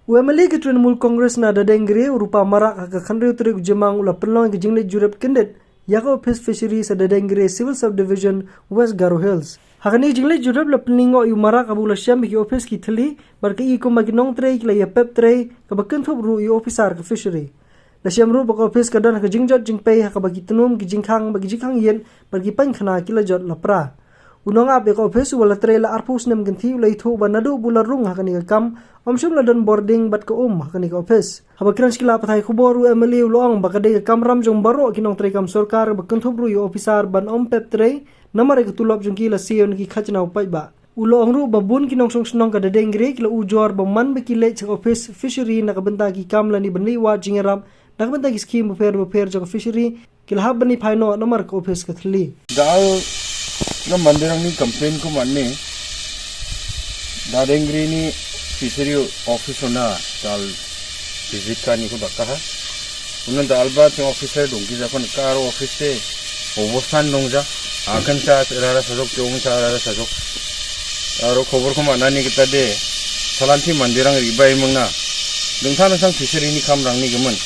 UMLA ke Trinamool Congress na dadengre rupa marak ka khandre utri jemang ula penlong ke jingle jurep kendet yako office fishery sa dadengre civil subdivision West Garo Hills. Hakani jingle jurep la peningo yu marak abula syam ki office ki thli bar ke iko maginong tre ki la ya pep tre ka bakken thop ru yu officer ka fishery. La syam ru baka office ka dan ka jingjot jingpei ka bagi tenum ki jingkhang bagi jingkhang yen bar ki pan khana ki la jot la pra. Unong ape ka office wala tre la arpus nem ganthi ulai thu banadu bula rung hakani ka kam omshum la don boarding bat ka hakani ka office habakran skila pathai khuboru MLA ulong bakade ka kamram jong baro kinong tre kam sarkar bakkan thobru yu officer ban om pep tre namare ka tulop jong ki la sion ki khachna upai ba ulong ru babun kinong song snong ka dadengre ki la ujor baman be ki le cha office fishery na ka benta ki kam la ni banli wa jingeram na ka benta ki scheme bufer jong fishery ki la habani phaino namar ka office ka thli dal na mandirang ni campaign ko manne dadengre ni fishery office na dal visit kani ko bakka ha unan dal ba che officer dongki jakon karo office te obostan dongja akan cha rara sajok jong cha rara sajok aro khobor ko manani kita de salanti mandirang ribai mangna dengthana sang fishery ni kamrang ni gemen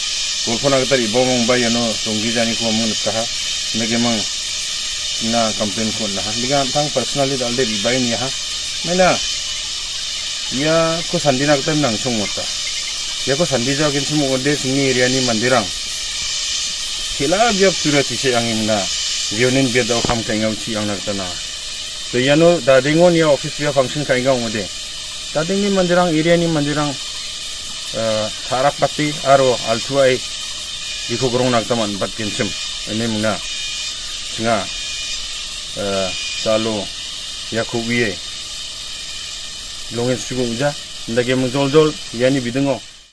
golfona kita ribo mong bayano dongki jani ko mong ka ha nege mang na campaign ko na ha liga tang personally dal de ribai ni ha mena ya ko sandina kita nang songota ya ko sandija kin sumo ode sini area ni mandirang kila biap tura tise angin na bionin beda kham kai ngau chi ang na to yano da dengon ya office ya function kai ngau ode da ding ni mandirang area ni mandirang tharak pati aro altuai iko grong nak taman bat kinsem ene muna singa salo ya kubiye Longin sugung ja, ndage mung jol yani bidungo.